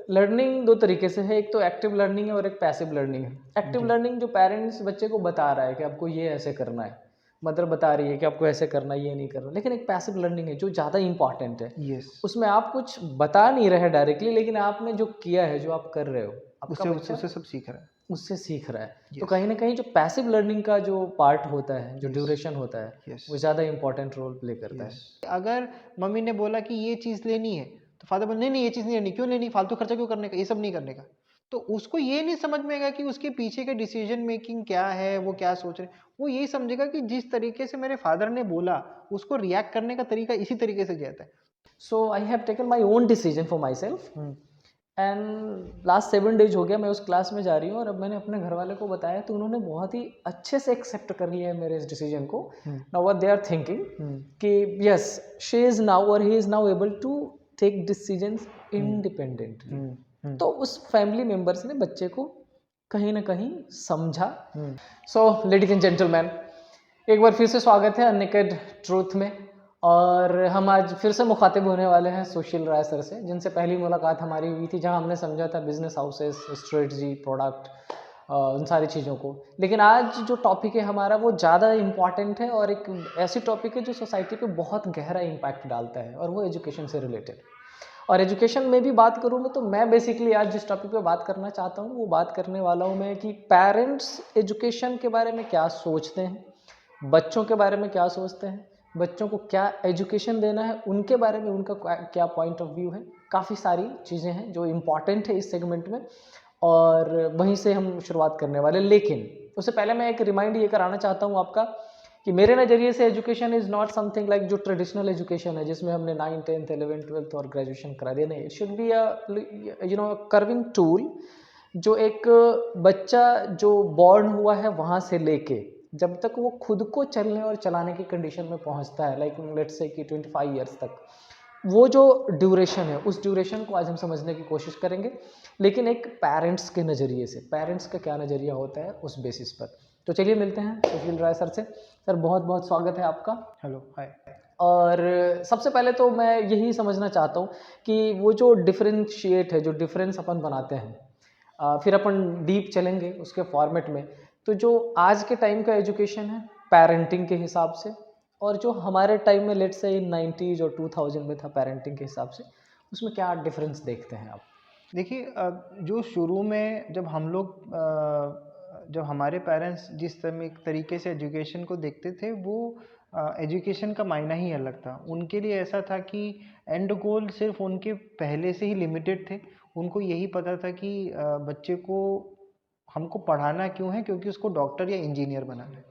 Learning दो तरीके से है, एक तो एक्टिव लर्निंग है और एक पैसिव लर्निंग है। एक्टिव जी। लर्निंग जो पेरेंट्स बच्चे को बता रहा है कि आपको ये ऐसे करना है, मदर बता रही है कि आपको ऐसे करना है, ये नहीं करना। लेकिन एक पैसिव लर्निंग है जो ज़्यादा इंपॉर्टेंट है। यस। उसमें आप कुछ बता नहीं रहे डायरेक्टली, लेकिन आपने जो किया है, जो आप कर रहे हो, आपका उससे उससे बच्चा उससे सब सीख रहा है। उससे सीख रहा है। तो यस। कहीं न कहीं जो पैसिव लर्निंग का जो पार्ट होता है, जो यस। ड्यूरेशन होता है, यस। वो ज़्यादा इम्पोर्टेंट रोल प्ले करता यस। है। अगर मम्मी ने बोला कि ये चीज़ लेनी है, तो फादर बोले नहीं नहीं ये चीज़ नहीं लेनी, क्यों लेनी, फालतू खर्चा क्यों करने का, ये सब नहीं करने का। तो उसको ये नहीं समझ में आएगा कि उसके पीछे का डिसीजन मेकिंग क्या है, वो क्या सोच रहे हैं। वो यही समझेगा कि जिस तरीके से मेरे फादर ने बोला, उसको रिएक्ट करने का तरीका इसी तरीके से जाता है। So I have taken my own decision for myself. And last 7 days हो गया मैं उस क्लास में जा रही हूँ, और अब मैंने अपने घर वाले को बताया तो उन्होंने बहुत ही अच्छे से एक्सेप्ट कर लिया है मेरे इस डिसीजन को। Now what they are thinking कि यस, शी इज़ नाउ और he is now able to take decisions independently. तो उस फैमिली मेम्बर्स ने बच्चे को कहीं ना कहीं समझा। सो लेडीज एंड जेंटलमैन, एक बार फिर से स्वागत है अननेकेड ट्रूथ में। और हम आज फिर से मुखातिब होने वाले हैं सुशील राय सर से, जिनसे पहली मुलाकात हमारी हुई थी, जहां हमने समझा था बिजनेस हाउसेस, स्ट्रेटजी, प्रोडक्ट, उन सारी चीज़ों को। लेकिन आज जो टॉपिक है हमारा, वो ज़्यादा इम्पॉर्टेंट है और एक ऐसी टॉपिक है जो सोसाइटी पे बहुत गहरा इम्पैक्ट डालता है, और वो एजुकेशन से रिलेटेड। और एजुकेशन में भी बात करूँ मैं, तो मैं बेसिकली आज जिस टॉपिक पे बात करना चाहता हूँ, वो बात करने वाला हूँ मैं कि पेरेंट्स एजुकेशन के बारे में क्या सोचते हैं, बच्चों के बारे में क्या सोचते हैं, बच्चों को क्या एजुकेशन देना है, उनके बारे में उनका क्या पॉइंट ऑफ व्यू है। काफ़ी सारी चीज़ें हैं जो इम्पॉर्टेंट है इस सेगमेंट में, और वहीं से हम शुरुआत करने वाले। लेकिन उससे पहले मैं एक रिमाइंड ये कराना चाहता हूँ आपका कि मेरे नज़रिए से education is not something like जो ट्रेडिशनल एजुकेशन है, जिसमें हमने 9, 10th, 11th, 12th और ग्रेजुएशन करा दिया। नहीं, it should be curving tool, जो एक बच्चा जो बॉर्न हुआ है वहाँ से लेके जब तक वो खुद को चलने और चलाने की कंडीशन में पहुँचता है, लाइक लेट्स से कि 25 ईयर्स तक, वो जो ड्यूरेशन है, उस ड्यूरेशन को आज हम समझने की कोशिश करेंगे। लेकिन एक पेरेंट्स के नज़रिए से, पेरेंट्स का क्या नज़रिया होता है उस बेसिस पर। तो चलिए मिलते हैं सुशील राय सर से। सर, बहुत बहुत स्वागत है आपका। हेलो, हाय। और सबसे पहले तो मैं यही समझना चाहता हूँ कि वो जो डिफरेंशिएट है, जो डिफरेंस अपन बनाते हैं, फिर अपन डीप चलेंगे उसके फॉर्मेट में। तो जो आज के टाइम का एजुकेशन है पेरेंटिंग के हिसाब से, और जो हमारे टाइम में लेट्स से इन 90s और 2000 में था पेरेंटिंग के हिसाब से, उसमें क्या डिफरेंस देखते हैं आप? देखिए, जो शुरू में जब हम लोग जब हमारे पेरेंट्स जिस तरीके से एजुकेशन को देखते थे, वो एजुकेशन का मायना ही अलग था। उनके लिए ऐसा था कि एंड गोल सिर्फ उनके पहले से ही लिमिटेड थे। उनको यही पता था कि बच्चे को हमको पढ़ाना क्यों है, क्योंकि उसको डॉक्टर या इंजीनियर बनाना है।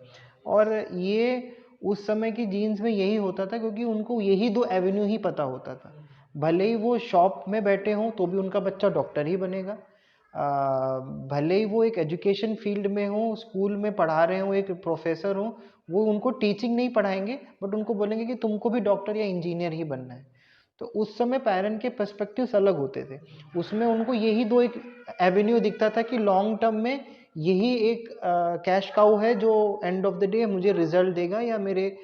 और ये उस समय की जीन्स में यही होता था, क्योंकि उनको यही दो एवेन्यू ही पता होता था। भले ही वो शॉप में बैठे हों तो भी उनका बच्चा डॉक्टर ही बनेगा। भले ही वो एक एजुकेशन फील्ड में हो, स्कूल में पढ़ा रहे हो, एक प्रोफेसर हो, वो उनको टीचिंग नहीं पढ़ाएंगे, बट उनको बोलेंगे कि तुमको भी डॉक्टर या इंजीनियर ही बनना है। तो उस समय पेरेंट के पर्सपेक्टिव्स अलग होते थे। उसमें उनको यही दो एक एवेन्यू दिखता था कि लॉन्ग टर्म में यही एक कैश काउ है जो एंड ऑफ द डे मुझे रिजल्ट देगा या मेरे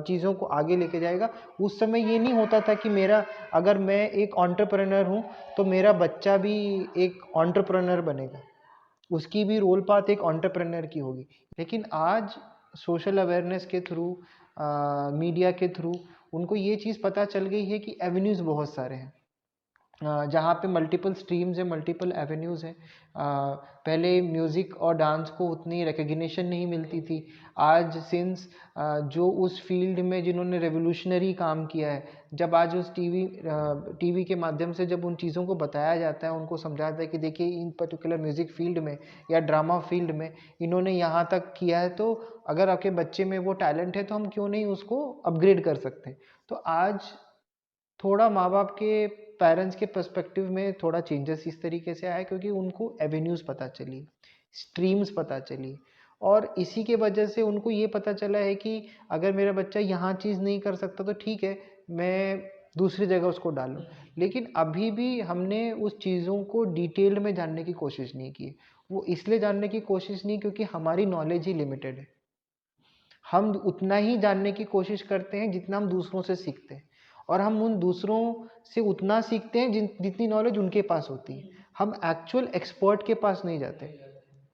चीज़ों को आगे लेके जाएगा। उस समय ये नहीं होता था कि मेरा, अगर मैं एक एंटरप्रेन्योर हूँ तो मेरा बच्चा भी एक एंटरप्रेन्योर बनेगा, उसकी भी रोल पाथ एक एंटरप्रेन्योर की होगी। लेकिन आज सोशल अवेयरनेस के थ्रू, मीडिया के थ्रू उनको ये चीज़ पता चल गई है कि एवेन्यूज़ बहुत सारे हैं, जहाँ पे मल्टीपल स्ट्रीम्स है, मल्टीपल एवेन्यूज़ हैं। पहले म्यूज़िक और डांस को उतनी रिकग्निशन नहीं मिलती थी। आज सिंस जो उस फील्ड में जिन्होंने रेवोल्यूशनरी काम किया है, जब आज उस टीवी के माध्यम से जब उन चीज़ों को बताया जाता है, उनको समझाया जाता है कि देखिए इन पर्टिकुलर म्यूज़िक फील्ड में या ड्रामा फील्ड में इन्होंने यहाँ तक किया है, तो अगर आपके बच्चे में वो टैलेंट है तो हम क्यों नहीं उसको अपग्रेड कर सकते। तो आज थोड़ा माँ बाप के, पेरेंट्स के पर्सपेक्टिव में थोड़ा चेंजेस इस तरीके से आया, क्योंकि उनको एवेन्यूज़ पता चली, स्ट्रीम्स पता चली, और इसी के वजह से उनको ये पता चला है कि अगर मेरा बच्चा यहाँ चीज़ नहीं कर सकता तो ठीक है, मैं दूसरी जगह उसको डालूँ। लेकिन अभी भी हमने उस चीज़ों को डिटेल में जानने की कोशिश नहीं की। वो इसलिए जानने की कोशिश नहीं क्योंकि हमारी नॉलेज ही लिमिटेड है। हम उतना ही जानने की कोशिश करते हैं जितना हम दूसरों से सीखते हैं। और हम उन दूसरों से उतना सीखते हैं जितनी नॉलेज उनके पास होती है। हम एक्चुअल एक्सपर्ट के पास नहीं जाते,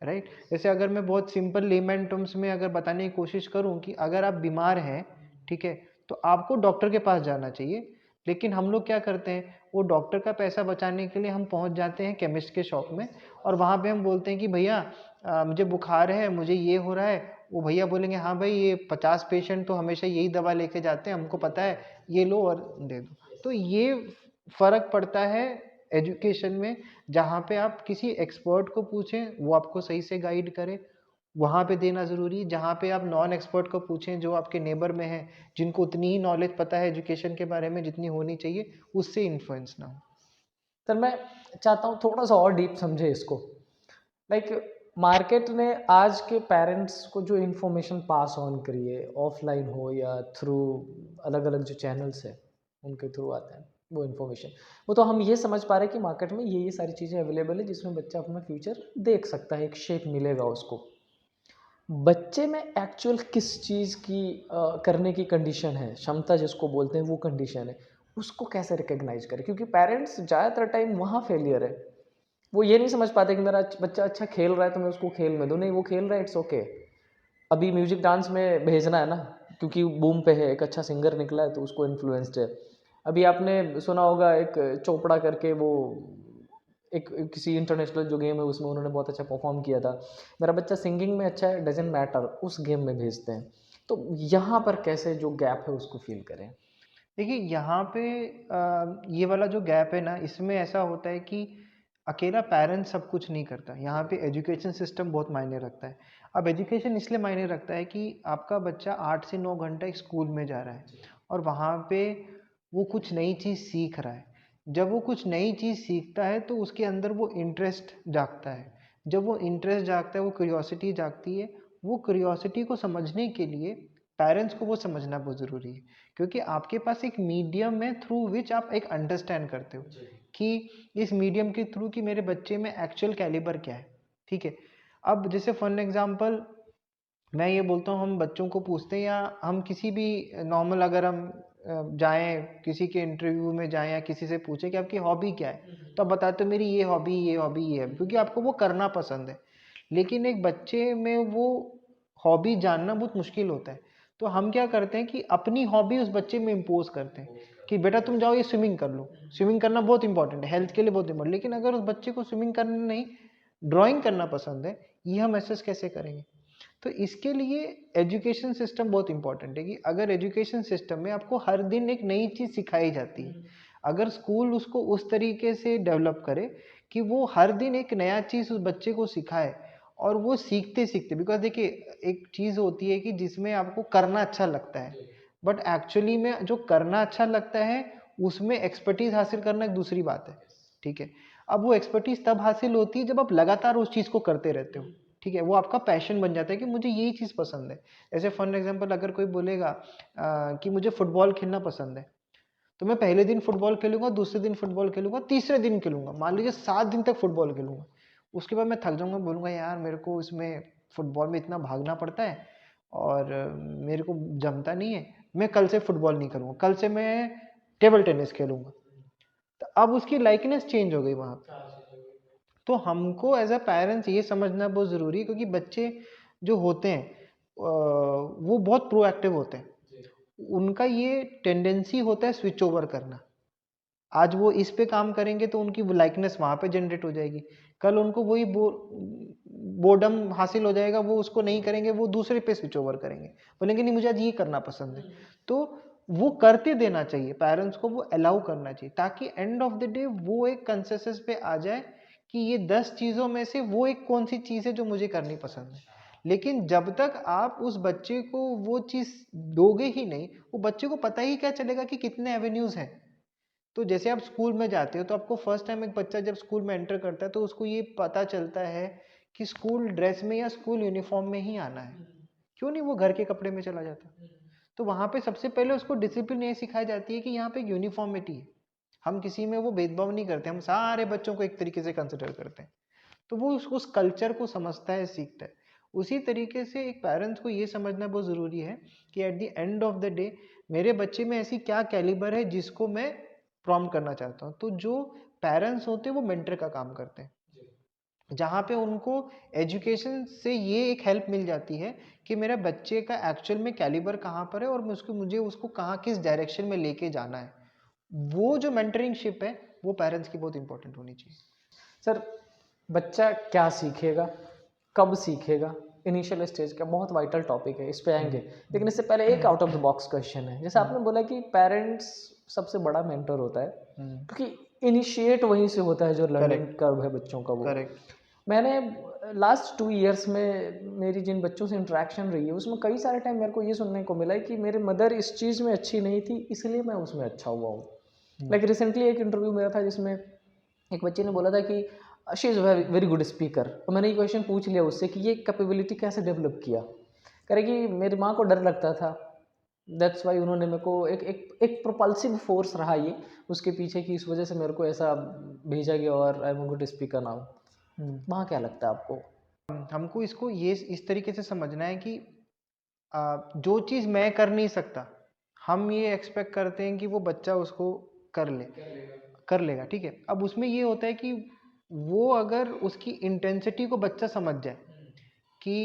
राइट। जैसे अगर मैं बहुत सिंपल लेमैन टर्म्स में अगर बताने की कोशिश करूं कि अगर आप बीमार हैं, ठीक है, तो आपको डॉक्टर के पास जाना चाहिए। लेकिन हम लोग क्या करते हैं, वो डॉक्टर का पैसा बचाने के लिए हम पहुंच जाते हैं केमिस्ट के शॉप में, और वहाँ पे हम बोलते हैं कि भैया मुझे बुखार है, मुझे ये हो रहा है। वो भैया बोलेंगे हाँ भाई, ये 50 पेशेंट तो हमेशा यही दवा लेके जाते हैं, हमको पता है, ये लो और दे दो। तो ये फर्क पड़ता है एजुकेशन में, जहाँ पे आप किसी एक्सपर्ट को पूछें, वो आपको सही से गाइड करे, वहाँ पे देना ज़रूरी है। जहाँ पे आप नॉन एक्सपर्ट को पूछें, जो आपके नेबर में है, जिनको उतनी ही नॉलेज पता है एजुकेशन के बारे में जितनी होनी चाहिए, उससे इन्फ्लुएंस ना हो। सर मैं चाहता हूँ थोड़ा सा और डीप समझे इसको। लाइक मार्केट ने आज के पेरेंट्स को जो इन्फॉर्मेशन पास ऑन करी है, ऑफलाइन हो या थ्रू अलग अलग जो चैनल्स है उनके थ्रू आता है वो इन्फॉर्मेशन, वो तो हम ये समझ पा रहे हैं कि मार्केट में ये सारी चीज़ें अवेलेबल है जिसमें बच्चा अपना फ्यूचर देख सकता है, एक शेप मिलेगा उसको। बच्चे में एक्चुअल किस चीज़ की करने की कंडीशन है, क्षमता जिसको बोलते हैं वो कंडीशन है, उसको कैसे रिकग्नाइज करें? क्योंकि पेरेंट्स ज़्यादातर टाइम वहाँ फेलियर है। वो ये नहीं समझ पाते कि मेरा बच्चा अच्छा खेल रहा है तो मैं उसको खेल में दूँ, नहीं वो खेल रहा है इट्स ओके। अभी म्यूजिक डांस में भेजना है ना, क्योंकि बूम पे है, एक अच्छा सिंगर निकला है तो उसको इन्फ्लुएंस्ड है। अभी आपने सुना होगा एक चोपड़ा करके, वो एक किसी इंटरनेशनल जो गेम है उसमें उन्होंने बहुत अच्छा परफॉर्म किया था। मेरा बच्चा सिंगिंग में अच्छा है, डजेंट मैटर, उस गेम में भेजते हैं। तो यहाँ पर कैसे जो गैप है उसको फील करें? देखिए यहाँ पे ये वाला जो गैप है ना, इसमें ऐसा होता है कि अकेला पेरेंट्स सब कुछ नहीं करता। यहाँ पे एजुकेशन सिस्टम बहुत मायने रखता है। अब एजुकेशन इसलिए मायने रखता है कि आपका बच्चा 8 से 9 घंटा एक स्कूल में जा रहा है, और वहाँ पे वो कुछ नई चीज़ सीख रहा है। जब वो कुछ नई चीज़ सीखता है तो उसके अंदर वो इंटरेस्ट जागता है। जब वो इंटरेस्ट जागता है, वो क्यूरियोसिटी जागती है। वो क्यूरियोसिटी को समझने के लिए पेरेंट्स को वो समझना बहुत ज़रूरी है, क्योंकि आपके पास एक मीडियम है थ्रू विच आप एक अंडरस्टैंड करते हो कि इस मीडियम के थ्रू कि मेरे बच्चे में एक्चुअल कैलिबर क्या है, ठीक है। अब जैसे फॉर एग्जांपल मैं ये बोलता हूँ, हम बच्चों को पूछते हैं, या हम किसी भी नॉर्मल अगर हम जाएं किसी के इंटरव्यू में जाएं या किसी से पूछें कि आपकी हॉबी क्या है, तो आप बताते हो मेरी ये हॉबी, ये हॉबी, ये है, क्योंकि आपको वो करना पसंद है। लेकिन एक बच्चे में वो हॉबी जानना बहुत मुश्किल होता है। तो हम क्या करते हैं कि अपनी हॉबी उस बच्चे में इम्पोज करते हैं कि बेटा तुम जाओ ये स्विमिंग कर लो। स्विमिंग करना बहुत इंपॉर्टेंट है, हेल्थ के लिए बहुत इंपॉर्टेंट। लेकिन अगर उस बच्चे को स्विमिंग करना नहीं, ड्राइंग करना पसंद है, ये हम एसेस कैसे करेंगे? तो इसके लिए एजुकेशन सिस्टम बहुत इंपॉर्टेंट है कि अगर एजुकेशन सिस्टम में आपको हर दिन एक नई चीज़ सिखाई जाती है, अगर स्कूल उसको उस तरीके से डेवलप करे कि वो हर दिन एक नया चीज़ उस बच्चे को सिखाए, और वो सीखते सीखते, बिकॉज देखिए एक चीज़ होती है कि जिसमें आपको करना अच्छा लगता है, बट एक्चुअली में जो करना अच्छा लगता है उसमें एक्सपर्टीज हासिल करना एक दूसरी बात है, ठीक है। अब वो एक्सपर्टीज तब हासिल होती है जब आप लगातार उस चीज़ को करते रहते हो, ठीक है। वो आपका पैशन बन जाता है कि मुझे यही चीज़ पसंद है। ऐसे फॉर एग्जांपल अगर कोई बोलेगा कि मुझे फुटबॉल खेलना पसंद है, तो मैं पहले दिन फुटबॉल खेलूंगा, दूसरे दिन फुटबॉल खेलूंगा, तीसरे दिन खेलूंगा, मान लीजिए 7 दिन तक फुटबॉल खेलूंगा। उसके बाद मैं थक जाऊंगा, बोलूंगा यार मेरे को इसमें फुटबॉल में इतना भागना पड़ता है और मेरे को जमता नहीं है, मैं कल से फुटबॉल नहीं करूंगा, कल से मैं टेबल टेनिस खेलूंगा। तो अब उसकी लाइकनेस चेंज हो गई वहां पे। तो हमको एज अ पेरेंट्स ये समझना बहुत ज़रूरी है, क्योंकि बच्चे जो होते हैं वो बहुत प्रोएक्टिव होते हैं। उनका ये टेंडेंसी होता है स्विच ओवर करना। आज वो इस पे काम करेंगे तो उनकी लाइकनेस वहाँ पे जनरेट हो जाएगी। कल उनको वही बोर्डम हासिल हो जाएगा, वो उसको नहीं करेंगे, वो दूसरे पे स्विच ओवर करेंगे, बोलेंगे नहीं मुझे आज ये करना पसंद है। तो वो करते देना चाहिए, पेरेंट्स को वो अलाउ करना चाहिए, ताकि एंड ऑफ द डे वो एक कंसेंसस पे आ जाए कि ये 10 चीज़ों में से वो एक कौन सी चीज़ है जो मुझे करनी पसंद है। लेकिन जब तक आप उस बच्चे को वो चीज़ दोगे ही नहीं, वो बच्चे को पता ही क्या चलेगा कि कितने एवेन्यूज़ हैं। तो जैसे आप स्कूल में जाते हो, तो आपको फर्स्ट टाइम एक बच्चा जब स्कूल में एंटर करता है तो उसको ये पता चलता है कि स्कूल ड्रेस में या स्कूल यूनिफॉर्म में ही आना है, क्यों नहीं वो घर के कपड़े में चला जाता। तो वहाँ पे सबसे पहले उसको डिसिप्लिन ये सिखाई जाती है कि यहाँ पे एक यूनिफॉर्मिटी है, हम किसी में वो भेदभाव नहीं करते, हम सारे बच्चों को एक तरीके से कंसिडर करते हैं। तो वो उस कल्चर को समझता है, सीखता है। उसी तरीके से एक पेरेंट्स को ये समझना बहुत ज़रूरी है कि at the end of the day मेरे बच्चे में ऐसी क्या कैलिबर है जिसको मैं प्रॉम्प्ट करना चाहता हूँ। तो जो पेरेंट्स होते हैं वो मेंटर का काम करते हैं, जहाँ पे उनको एजुकेशन से ये एक हेल्प मिल जाती है कि मेरा बच्चे का एक्चुअल में कैलिबर कहाँ पर है और मुझे उसको कहाँ किस डायरेक्शन में लेके जाना है। वो जो मेंटरिंगशिप है वो पेरेंट्स की बहुत इंपॉर्टेंट होनी चाहिए। सर, बच्चा क्या सीखेगा, कब सीखेगा, इनिशियल स्टेज का बहुत वाइटल टॉपिक है, इस पे आएंगे। लेकिन इससे पहले एक out of the box question है। जैसे आपने बोला कि पेरेंट्स सबसे बड़ा मेंटर होता है, क्योंकि इनिशिएट वहीं से होता है, जो लर्निंग कर्व है बच्चों का वो। करेक्ट। मैंने लास्ट 2 इयर्स में मेरी जिन बच्चों से इंटरेक्शन रही है उसमें कई सारे टाइम मेरे को ये सुनने को मिला है कि मेरे मदर इस चीज़ में अच्छी नहीं थी, इसलिए मैं उसमें अच्छा हुआ हूँ। लाइक रिसेंटली एक इंटरव्यू मेरा था जिसमें एक बच्चे ने बोला था कि she is very good speaker. तो मैंने ये क्वेश्चन पूछ लिया उससे कि ये कैपेबिलिटी कैसे डेवलप किया। कह रहे कि मेरी माँ को डर लगता था, दैट्स वाई उन्होंने मेरे को एक प्रोपल्सिव फोर्स रहा ये उसके पीछे, कि इस वजह से मेरे को ऐसा भेजा गया और I am a good speaker now. वहाँ क्या लगता है आपको? हमको इसको ये इस तरीके से समझना है कि जो चीज़ मैं कर नहीं सकता, हम ये एक्सपेक्ट करते हैं कि वो बच्चा उसको कर लेगा, ठीक है। अब उसमें ये होता है कि वो अगर उसकी इंटेंसिटी को बच्चा समझ जाए कि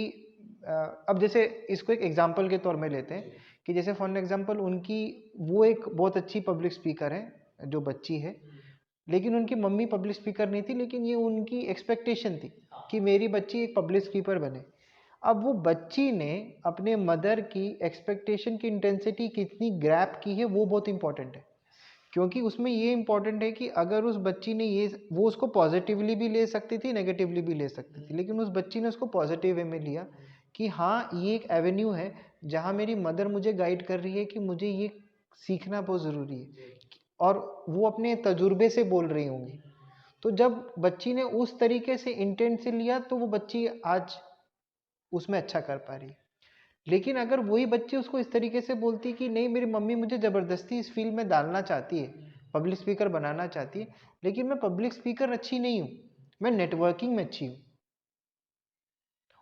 अब जैसे इसको एक एग्जांपल के तौर में लेते हैं कि जैसे फॉर एग्जांपल उनकी वो एक बहुत अच्छी पब्लिक स्पीकर है जो बच्ची है, लेकिन उनकी मम्मी पब्लिक स्पीकर नहीं थी, लेकिन ये उनकी एक्सपेक्टेशन थी कि मेरी बच्ची एक पब्लिक स्पीकर बने। अब वो बच्ची ने अपने मदर की एक्सपेक्टेशन की इंटेंसिटी कितनी ग्रैप की है वो बहुत इंपॉर्टेंट है, क्योंकि उसमें ये इंपॉर्टेंट है कि अगर उस बच्ची ने ये वो उसको पॉजिटिवली भी ले सकती थी, नेगेटिवली भी ले सकती थी, लेकिन उस बच्ची ने उसको पॉजिटिव वे में लिया कि हाँ ये एक एवेन्यू है जहाँ मेरी मदर मुझे गाइड कर रही है कि मुझे ये सीखना बहुत ज़रूरी है, और वो अपने तजुर्बे से बोल रही होंगी। तो जब बच्ची ने उस तरीके से इंटेंट से लिया तो वो बच्ची आज उसमें अच्छा कर पा रही है। लेकिन अगर वही बच्ची उसको इस तरीके से बोलती कि नहीं मेरी मम्मी मुझे ज़बरदस्ती इस फील्ड में डालना चाहती है, पब्लिक स्पीकर बनाना चाहती है, लेकिन मैं पब्लिक स्पीकर अच्छी नहीं हूँ, मैं नेटवर्किंग में अच्छी हूँ,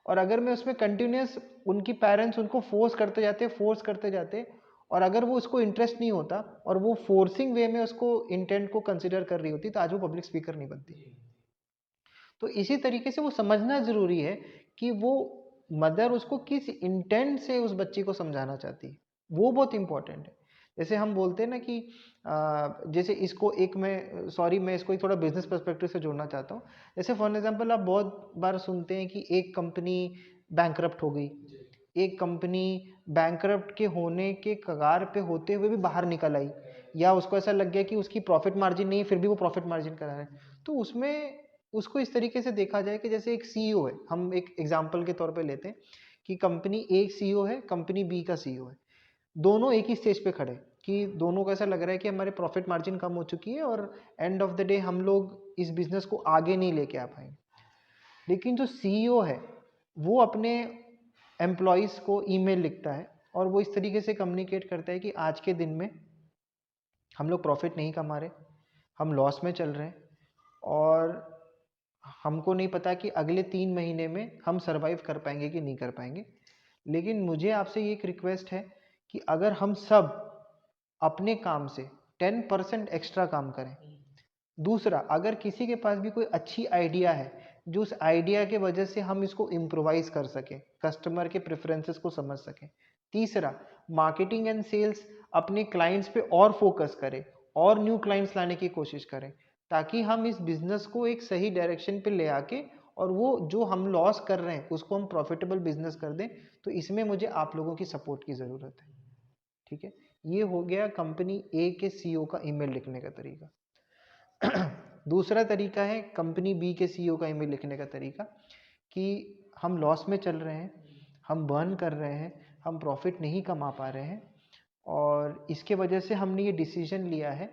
और अगर मैं उसमें कंटिन्यूस उनकी पेरेंट्स उनको फोर्स करते जाते, और अगर वो उसको इंटरेस्ट नहीं होता और वो फोर्सिंग वे में उसको इंटेंट को कंसिडर कर रही होती, तो आज वो पब्लिक स्पीकर नहीं बनती। तो इसी तरीके से वो समझना ज़रूरी है कि वो मदर उसको किस इंटेंट से उस बच्ची को समझाना चाहती है, वो बहुत इंपॉर्टेंट है। जैसे हम बोलते हैं ना कि जैसे इसको एक मैं इसको एक थोड़ा बिजनेस पर्सपेक्टिव से जोड़ना चाहता हूँ। जैसे फॉर एग्जांपल आप बहुत बार सुनते हैं कि एक कंपनी बैंकरप्ट हो गई, एक कंपनी बैंकरप्ट के होने के कगार पे होते हुए भी बाहर निकल आई, या उसको ऐसा लग गया कि उसकी प्रॉफिट मार्जिन नहीं है फिर भी वो प्रॉफिट मार्जिन करा रहे हैं। तो उसमें उसको इस तरीके से देखा जाए कि जैसे एक सीईओ है, हम एक एग्जांपल के तौर पे लेते हैं कि कंपनी ए सीईओ है, कंपनी बी का सीईओ है, दोनों एक ही स्टेज पे खड़े कि दोनों को ऐसा लग रहा है कि हमारे प्रॉफिट मार्जिन कम हो चुकी है और एंड ऑफ द डे हम लोग इस बिजनेस को आगे नहीं लेके आ पाएंगे। लेकिन जो सीईओ है वो अपने एम्प्लॉयज़ को ईमेल लिखता है और वो इस तरीके से कम्युनिकेट करता है कि आज के दिन में हम लोग प्रॉफिट नहीं कमा रहे, हम लॉस में चल रहे हैं, और हमको नहीं पता कि अगले 3 महीने में हम सरवाइव कर पाएंगे कि नहीं कर पाएंगे। लेकिन मुझे आपसे ये एक रिक्वेस्ट है कि अगर हम सब अपने काम से 10% एक्स्ट्रा काम करें। दूसरा, अगर किसी के पास भी कोई अच्छी आइडिया है जो उस आइडिया के वजह से हम इसको इम्प्रोवाइज कर सकें, कस्टमर के प्रेफरेंसेस को समझ सकें। तीसरा, मार्केटिंग एंड सेल्स अपने क्लाइंट्स पे और फोकस करें और न्यू क्लाइंट्स लाने की कोशिश करें, ताकि हम इस बिजनेस को एक सही डायरेक्शन पे ले आके और वो जो हम लॉस कर रहे हैं उसको हम प्रॉफिटेबल बिजनेस कर दें। तो इसमें मुझे आप लोगों की सपोर्ट की ज़रूरत है, ठीक है। ये हो गया कंपनी ए के सीईओ का ईमेल लिखने का तरीका। दूसरा तरीका है कंपनी बी के सीईओ का ईमेल लिखने का तरीका कि हम लॉस में चल रहे हैं, हम बर्न कर रहे हैं, हम प्रॉफिट नहीं कमा पा रहे हैं, और इसके वजह से हमने ये डिसीजन लिया है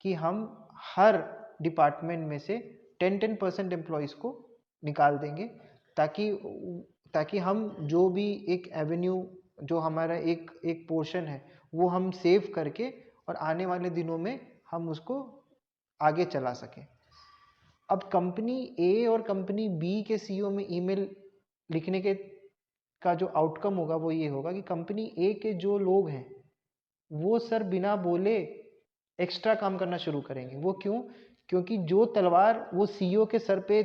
कि हम हर डिपार्टमेंट में से 10% एम्प्लॉयज़ को निकाल देंगे, ताकि ताकि हम जो भी एक एवेन्यू जो हमारा एक एक पोर्शन है वो हम सेव करके और आने वाले दिनों में हम उसको आगे चला सकें। अब कंपनी ए और कंपनी बी के सीईओ में ईमेल लिखने के का जो आउटकम होगा वो ये होगा कि कंपनी ए के जो लोग हैं वो सर बिना बोले एक्स्ट्रा काम करना शुरू करेंगे। वो क्यों? क्योंकि जो तलवार वो सीईओ के सर पे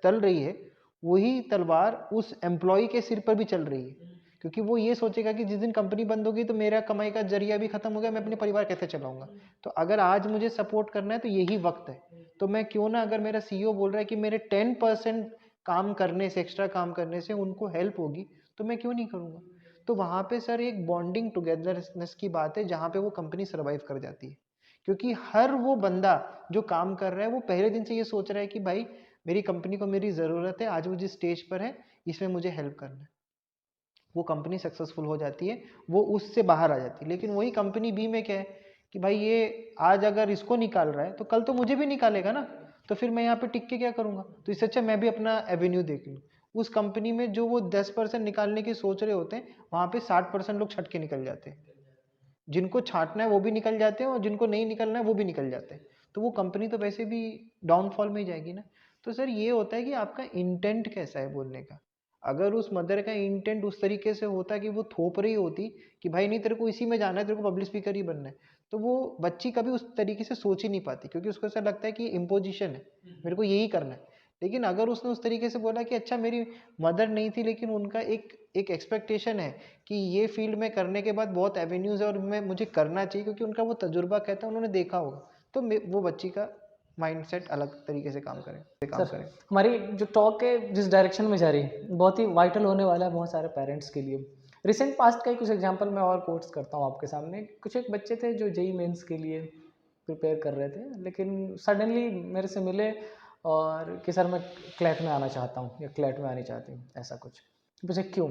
तल रही है, वही तलवार उस एम्प्लॉय के सिर पर भी चल रही है। क्योंकि वो ये सोचेगा कि जिस दिन कंपनी बंद होगी तो मेरा कमाई का जरिया भी खत्म हो गया, मैं अपने परिवार कैसे चलाऊंगा। तो अगर आज मुझे सपोर्ट करना है तो यही वक्त है। तो मैं क्यों ना, अगर मेरा सीईओ बोल रहा है कि मेरे 10% काम करने से, एक्स्ट्रा काम करने से उनको हेल्प होगी, तो मैं क्यों नहीं करूँगा। तो वहाँ पे सर एक बॉन्डिंग टुगेदरनेस की बात है, जहाँ पे वो कंपनी सर्वाइव कर जाती है। क्योंकि हर वो बंदा जो काम कर रहा है वो पहले दिन से ये सोच रहा है कि भाई मेरी कंपनी को मेरी ज़रूरत है, आज वो जिस स्टेज पर है इसमें मुझे हेल्प करना है। वो कंपनी सक्सेसफुल हो जाती है, वो उससे बाहर आ जाती है। लेकिन वही कंपनी बी में क्या है कि भाई ये आज अगर इसको निकाल रहा है तो कल तो मुझे भी निकालेगा ना, तो फिर मैं यहाँ पे टिक के क्या करूँगा। तो इससे अच्छा मैं भी अपना एवेन्यू देख लूँ। उस कंपनी में जो वो 10% निकालने की सोच रहे होते हैं, वहाँ पे 60% लोग छट के निकल जाते हैं। जिनको छांटना है वो भी निकल जाते हैं और जिनको नहीं निकलना है वो भी निकल जाते हैं। तो वो कंपनी तो वैसे भी डाउनफॉल में ही जाएगी ना। तो सर ये होता है कि आपका इंटेंट कैसा है बोलने का। अगर उस मदर का इंटेंट उस तरीके से होता कि वो थोप रही होती कि भाई नहीं तेरे को इसी में जाना है, तेरे को पब्लिक स्पीकर ही बनना है, तो वो बच्ची कभी उस तरीके से सोच ही नहीं पाती, क्योंकि उसको ऐसा लगता है कि इम्पोजिशन है, मेरे को यही करना है। लेकिन अगर उसने उस तरीके से बोला कि अच्छा मेरी मदर नहीं थी लेकिन उनका एक एक एक्सपेक्टेशन है कि ये फील्ड में करने के बाद बहुत एवेन्यूज़ है और मैं मुझे करना चाहिए, क्योंकि उनका वो तजुर्बा कहता है, उन्होंने देखा होगा, तो वो बच्ची का माइंडसेट अलग तरीके से काम सर करे। हमारी जो टॉक है जिस डायरेक्शन में जा रही है बहुत ही वाइटल होने वाला है बहुत सारे पेरेंट्स के लिए। रिसेंट पास्ट का ही कुछ एग्जांपल मैं और कोट्स करता हूँ आपके सामने। कुछ एक बच्चे थे जो जेई मेंस के लिए प्रिपेयर कर रहे थे, लेकिन सडनली मेरे से मिले और कि सर मैं क्लैट में आना चाहता हूँ या क्लैट में आनी चाहती हूँ, ऐसा कुछ। मुझे क्यों?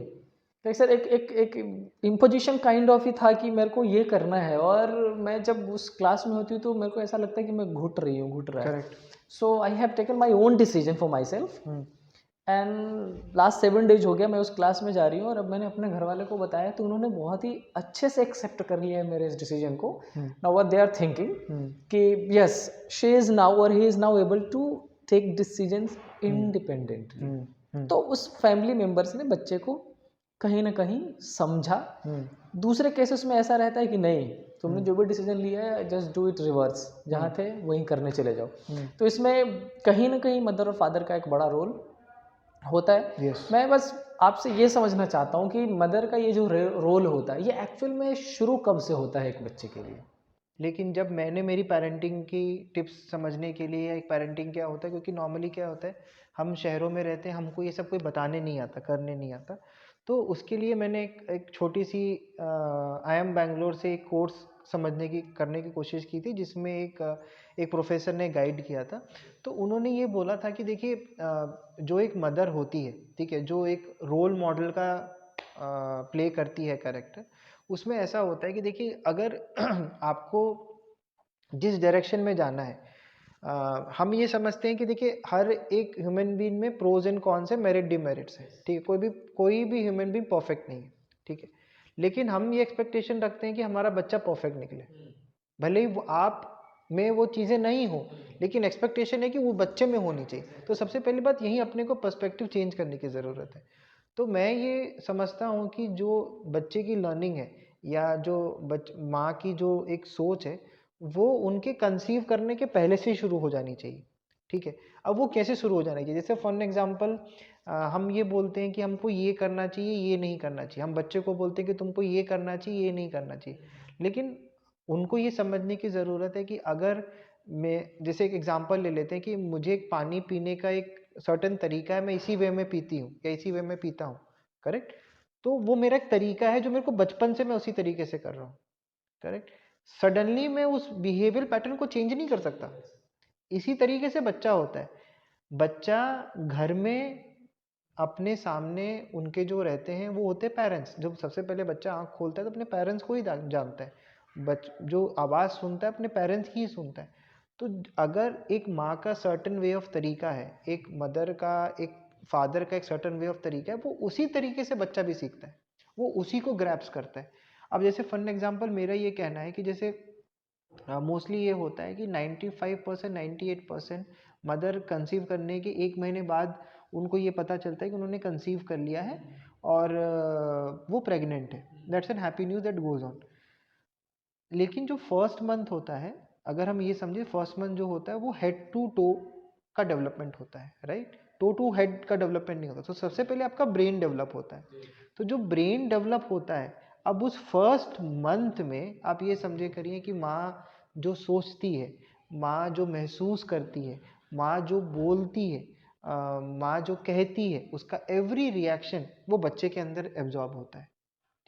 तो सर एक एक एक इम्पोजिशन काइंड ऑफ ही था कि मेरे को ये करना है, और मैं जब उस क्लास में होती हूँ तो मेरे को ऐसा लगता है कि मैं घुट रही हूँ, घुट रहा है। Correct. So I have taken my own decision for myself, and last 7 days हो गया मैं उस क्लास में जा रही हूँ, और अब मैंने अपने घर वाले को बताया तो उन्होंने बहुत ही अच्छे से एक्सेप्ट कर लिया है मेरे इस डिसीजन को। Now what they are thinking कि यस शी इज़ नाउ और he is now able to take decisions independently. तो उस फैमिली मेम्बर्स ने बच्चे को कहीं ना कहीं समझा। दूसरे केसेस में ऐसा रहता है कि नहीं, तुमने जो भी डिसीजन लिया है जस्ट डू इट रिवर्स, जहाँ थे वहीं करने चले जाओ। तो इसमें कहीं ना कहीं मदर और फादर का एक बड़ा रोल होता है। यस। मैं बस आपसे ये समझना चाहता हूँ कि मदर का ये जो रोल होता है ये एक्चुअल में शुरू कब से होता है एक बच्चे के लिए? लेकिन जब मैंने मेरी पेरेंटिंग की टिप्स समझने के लिए, एक पेरेंटिंग क्या होता है, क्योंकि नॉर्मली क्या होता है हम शहरों में रहते हैं, हमको ये सब कोई बताने नहीं आता, करने नहीं आता। तो उसके लिए मैंने एक छोटी सी IIM बैंगलोर से एक कोर्स समझने की करने की कोशिश की थी, जिसमें एक प्रोफेसर ने गाइड किया था। तो उन्होंने ये बोला था कि देखिए जो एक मदर होती है, ठीक है, जो एक रोल मॉडल का प्ले करती है कैरेक्टर, उसमें ऐसा होता है कि देखिए अगर आपको जिस डायरेक्शन में जाना है, हम ये समझते हैं कि देखिए हर एक ह्यूमन बीइंग में प्रोज एंड कॉन्स है, मेरिट डिमेरिट्स है, ठीक है, कोई भी ह्यूमन बीइंग परफेक्ट नहीं है, ठीक है। लेकिन हम ये एक्सपेक्टेशन रखते हैं कि हमारा बच्चा परफेक्ट निकले, भले ही वो आप में वो चीज़ें नहीं हो, लेकिन एक्सपेक्टेशन है कि वो बच्चे में होनी चाहिए। तो सबसे पहली बात यही अपने को पर्सपेक्टिव चेंज करने की ज़रूरत है। तो मैं ये समझता हूँ कि जो बच्चे की लर्निंग है, या जो माँ की जो एक सोच है, वो उनके कंसीव करने के पहले से ही शुरू हो जानी चाहिए, ठीक है। अब वो कैसे शुरू हो जानी चाहिए, जैसे फॉर एग्जांपल हम ये बोलते हैं कि हमको ये करना चाहिए, ये नहीं करना चाहिए। हम बच्चे को बोलते हैं कि तुमको ये करना चाहिए, ये नहीं करना चाहिए। लेकिन उनको ये समझने की ज़रूरत है कि अगर मैं, जैसे एक एग्जांपल ले लेते हैं कि मुझे एक पानी पीने का एक सर्टेन तरीका है, मैं इसी वे में पीती हूँ या इसी वे में पीता हूँ, करेक्ट। तो वो मेरा एक तरीका है जो मेरे को बचपन से मैं उसी तरीके से कर रहा हूँ, करेक्ट। सडनली मैं उस बिहेवियर पैटर्न को चेंज नहीं कर सकता। इसी तरीके से बच्चा होता है। बच्चा घर में अपने सामने उनके जो रहते हैं वो होते हैं पेरेंट्स। जब सबसे पहले बच्चा आँख खोलता है तो अपने पेरेंट्स को ही जानता है। जो आवाज़ सुनता है अपने पेरेंट्स की ही सुनता है। तो अगर एक माँ का सर्टेन वे ऑफ तरीका है, एक मदर का, एक फादर का एक सर्टेन वे ऑफ तरीका है, वो उसी तरीके से बच्चा भी सीखता है, वो उसी को ग्रैप्स करता है। अब जैसे फन एग्जांपल मेरा ये कहना है कि जैसे मोस्टली ये होता है कि 95% 98% मदर कंसीव करने के 1 महीने बाद उनको ये पता चलता है कि उन्होंने कंसीव कर लिया है और वो प्रेग्नेंट है। That's an happy news that goes on. लेकिन जो फर्स्ट मंथ होता है, अगर हम ये समझे फर्स्ट मंथ जो होता है वो हेड टू टो का डेवलपमेंट होता है, राइट। टो टू हेड का डेवलपमेंट नहीं होता। तो सबसे पहले आपका ब्रेन डेवलप होता है। तो जो ब्रेन डेवलप होता है, अब उस फर्स्ट मंथ में आप ये समझे करिए कि माँ जो सोचती है, माँ जो महसूस करती है, माँ जो बोलती है, माँ जो कहती है, उसका एवरी रिएक्शन वो बच्चे के अंदर एब्जॉर्ब होता है।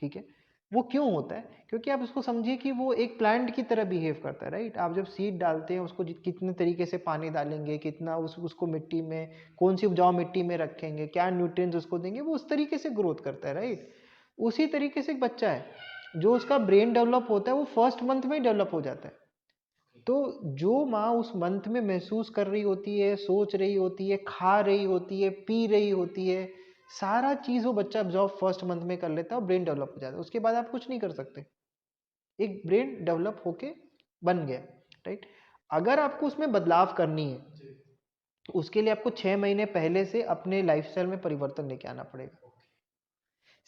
ठीक है। वो क्यों होता है? क्योंकि आप उसको समझिए कि वो एक प्लांट की तरह बिहेव करता है, राइट। आप जब सीड डालते हैं उसको कितने तरीके से पानी डालेंगे, कितना उसको मिट्टी में, कौन सी उपजाऊ मिट्टी में रखेंगे, क्या न्यूट्रिएंट्स उसको देंगे, वो उस तरीके से ग्रोथ करता है, राइट। उसी तरीके से एक बच्चा है जो उसका ब्रेन डेवलप होता है वो फर्स्ट मंथ में ही डेवलप हो जाता है। तो जो माँ उस मंथ में महसूस कर रही होती है, सोच रही होती है, खा रही होती है, पी रही होती है, सारा चीज वो बच्चा ऑब्जॉर्व फर्स्ट मंथ में कर लेता है और ब्रेन डेवलप हो जाता है। उसके बाद आप कुछ नहीं कर सकते, एक ब्रेन डेवलप होके बन गया, राइट। अगर आपको उसमें बदलाव करनी है तो उसके लिए आपको 6 महीने पहले से अपने लाइफस्टाइल में परिवर्तन लेके आना पड़ेगा।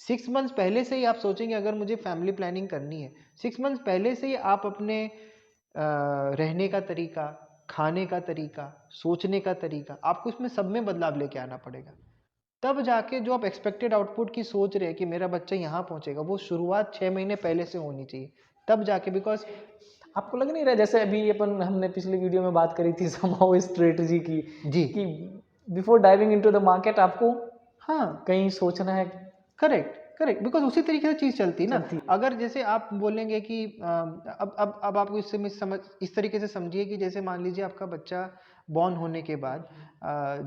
6 मंथ्स पहले से ही आप सोचेंगे अगर मुझे फैमिली प्लानिंग करनी है, 6 मंथ्स पहले से ही आप अपने रहने का तरीका, खाने का तरीका, सोचने का तरीका, आपको इसमें सब में बदलाव लेके आना पड़ेगा। तब जाके जो आप एक्सपेक्टेड आउटपुट की सोच रहे हैं कि मेरा बच्चा यहाँ पहुंचेगा, वो शुरुआत 6 महीने पहले से होनी चाहिए, तब जाके। बिकॉज आपको लग नहीं रहा जैसे अभी अपन हमने पिछली वीडियो में बात करी थी समहाउ स्ट्रेटजी की, जी, कि before diving into the market आपको हाँ, कहीं सोचना है, करेक्ट करेक्ट। बिकॉज उसी तरीके से चीज चलती है ना। चलती है। अगर जैसे आप बोलेंगे कि अब आप इससे समझ इस तरीके से समझिए कि जैसे मान लीजिए आपका बच्चा बॉर्न होने के बाद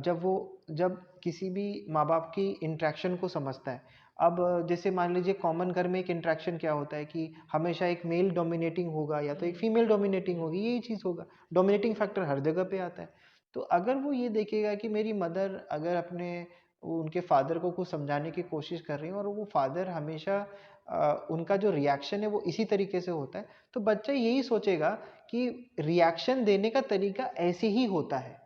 जब किसी भी माँ बाप की इंट्रैक्शन को समझता है। अब जैसे मान लीजिए कॉमन घर में एक इंट्रैक्शन क्या होता है कि हमेशा एक मेल डोमिनेटिंग होगा या तो एक फीमेल डोमिनेटिंग होगी, यही चीज़ होगा। डोमिनेटिंग फैक्टर हर जगह पे आता है। तो अगर वो ये देखेगा कि मेरी मदर अगर अपने उनके फादर को कुछ समझाने की कोशिश कर रही हैं और वो फादर हमेशा उनका जो रिएक्शन है वो इसी तरीके से होता है, तो बच्चा यही सोचेगा कि रिएक्शन देने का तरीका ऐसे ही होता है।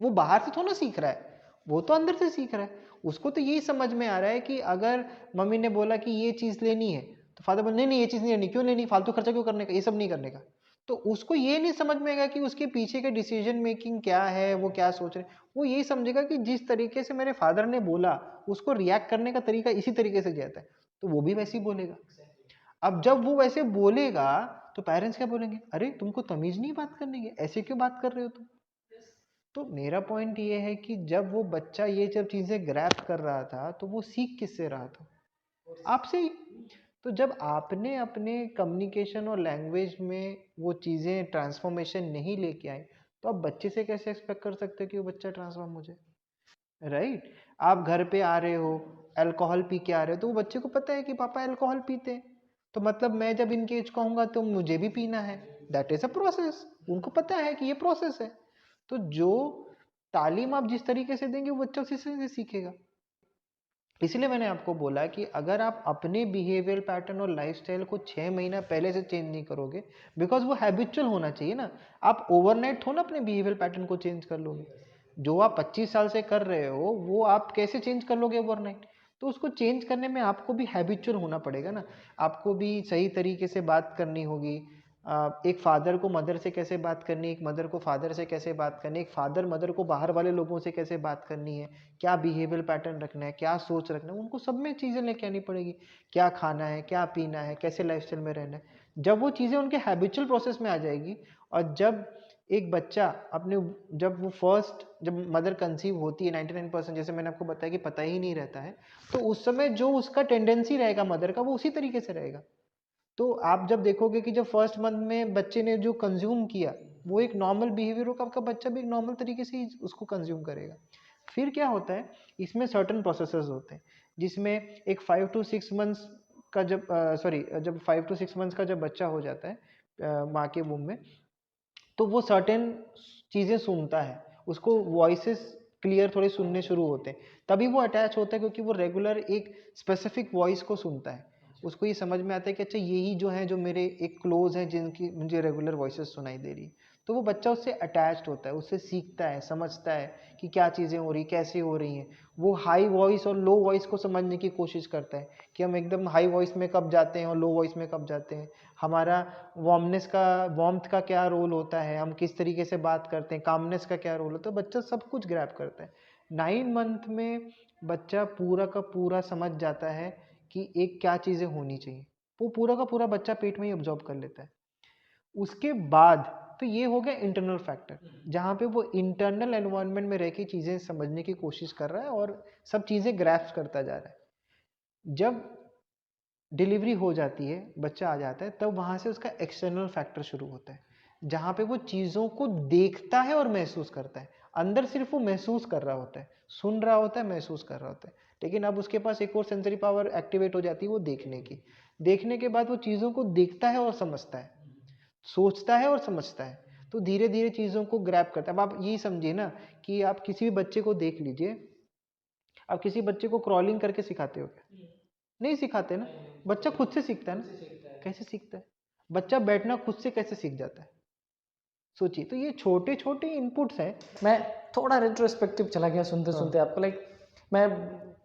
वो बाहर से थोड़ा सीख रहा है, वो तो अंदर से सीख रहा है। उसको तो यही समझ में आ रहा है कि अगर मम्मी ने बोला कि ये चीज़ लेनी है तो फादर बोले नहीं नहीं ये चीज़ नहीं लेनी, क्यों लेनी, फालतू खर्चा क्यों करने का, ये सब नहीं करने का। तो उसको ये नहीं समझ में आएगा कि उसके पीछे का डिसीजन मेकिंग क्या है, वो क्या सोच रहे हैं। वो यही समझेगा कि जिस तरीके से मेरे फादर ने बोला उसको रिएक्ट करने का तरीका इसी तरीके से जाता है, तो वो भी वैसे ही बोलेगा। अब जब वो वैसे बोलेगा तो पेरेंट्स क्या बोलेंगे, अरे तुमको तमीज नहीं बात करने की, ऐसे क्यों बात कर रहे हो तुम। तो मेरा पॉइंट ये है कि जब वो बच्चा ये जब चीज़ें ग्रैब कर रहा था तो वो सीख किससे रहा था, आपसे ही। तो जब आपने अपने कम्युनिकेशन और लैंग्वेज में वो चीज़ें ट्रांसफॉर्मेशन नहीं लेके आए, तो आप बच्चे से कैसे एक्सपेक्ट कर सकते हो कि वो बच्चा ट्रांसफॉर्म हो जाए, राइट। आप घर पे आ रहे हो, अल्कोहल पी के आ रहे हो, तो वो बच्चे को पता है कि पापा अल्कोहल पीते हैं, तो मतलब मैं जब इनके एज का होऊंगा तो मुझे भी पीना है। दैट इज अ प्रोसेस, उनको पता है कि ये प्रोसेस है। तो जो तालीम आप जिस तरीके से देंगे वो बच्चा उसी से सीखेगा। इसलिए मैंने आपको बोला कि अगर आप अपने बिहेवियर पैटर्न और लाइफस्टाइल को 6 महीना पहले से चेंज नहीं करोगे, बिकॉज वो हैबिचुअल होना चाहिए ना। आप ओवरनाइट थोड़ा अपने बिहेवियर पैटर्न को चेंज कर लोगे। जो आप 25 साल से कर रहे हो वो आप कैसे चेंज कर लोगे ओवरनाइट। तो उसको चेंज करने में आपको भी हैबिचुअल होना पड़ेगा ना। आपको भी सही तरीके से बात करनी होगी। एक फादर को मदर से कैसे बात करनी है, एक मदर को फादर से कैसे बात करनी है, एक फादर मदर को बाहर वाले लोगों से कैसे बात करनी है, क्या बिहेवियर पैटर्न रखना है, क्या सोच रखना है, उनको सब में चीज़ें लेके आनी पड़ेगी। क्या खाना है, क्या पीना है, कैसे लाइफस्टाइल में रहना है। जब वो चीज़ें उनके हैबिचुअल प्रोसेस में आ जाएगी, और जब एक बच्चा अपने जब मदर कंसीव होती है 99% जैसे मैंने आपको बताया कि पता ही नहीं रहता है, तो उस समय जो उसका टेंडेंसी रहेगा मदर का वो उसी तरीके से रहेगा। तो आप जब देखोगे कि जब फर्स्ट मंथ में बच्चे ने जो कंज्यूम किया वो एक नॉर्मल बिहेवियर होगा, आपका बच्चा भी एक नॉर्मल तरीके से ही उसको कंज्यूम करेगा। फिर क्या होता है, इसमें सर्टन प्रोसेसेस होते हैं जिसमें एक 5 to 6 मंथ्स का जब 5 to 6 मंथ्स का जब बच्चा हो जाता है माँ के वूम में, तो वो सर्टेन चीज़ें सुनता है, उसको वॉइसेस क्लियर थोड़े सुनने शुरू होते हैं, तभी वो अटैच होता है क्योंकि वो रेगुलर एक स्पेसिफिक वॉइस को सुनता है। उसको ये समझ में आता है कि अच्छा यही जो है जो मेरे एक क्लोज हैं जिनकी मुझे रेगुलर वॉइसेस सुनाई दे रही है। तो वो बच्चा उससे अटैच्ड होता है, उससे सीखता है, समझता है कि क्या चीज़ें हो रही, कैसे हो रही हैं। वो हाई वॉइस और लो वॉइस को समझने की कोशिश करता है कि हम एकदम हाई वॉइस में कब जाते हैं और लो वॉइस में कब जाते हैं, हमारा वार्मथ का क्या रोल होता है, हम किस तरीके से बात करते हैं, कामनेस का क्या रोल होता है। बच्चा सब कुछ ग्रैब करता है। 9 मंथ में बच्चा पूरा का पूरा समझ जाता है कि एक क्या चीज़ें होनी चाहिए। वो पूरा का पूरा बच्चा पेट में ही ऑब्जॉर्व कर लेता है। उसके बाद तो ये हो गया इंटरनल फैक्टर, जहाँ पे वो इंटरनल एनवायरनमेंट में रह के चीज़ें समझने की कोशिश कर रहा है और सब चीज़ें ग्रैस्प करता जा रहा है। जब डिलीवरी हो जाती है, बच्चा आ जाता है, तब वहाँ से उसका एक्सटर्नल फैक्टर शुरू होता है, जहाँ पे वो चीज़ों को देखता है और महसूस करता है। अंदर सिर्फ वो महसूस कर रहा होता है, सुन रहा होता है, महसूस कर रहा होता है। लेकिन अब उसके पास एक और सेंसरी पावर एक्टिवेट हो जाती है, वो देखने की। देखने के बाद वो चीज़ों को देखता है और समझता है, सोचता है और समझता है। तो धीरे धीरे चीज़ों को ग्रैब करता है। अब आप यही समझिए ना कि आप किसी भी बच्चे को देख लीजिए, आप किसी बच्चे को क्रॉलिंग करके सिखाते हो क्या? नहीं सिखाते ना। बच्चा खुद से सीखता है ना। कैसे सीखता है? बच्चा बैठना खुद से कैसे सीख जाता है? सोचिए। तो ये छोटे छोटे इनपुट्स हैं। मैं थोड़ा रेट्रोस्पेक्टिव चला गया सुनते हाँ। सुनते आपको, लाइक मैं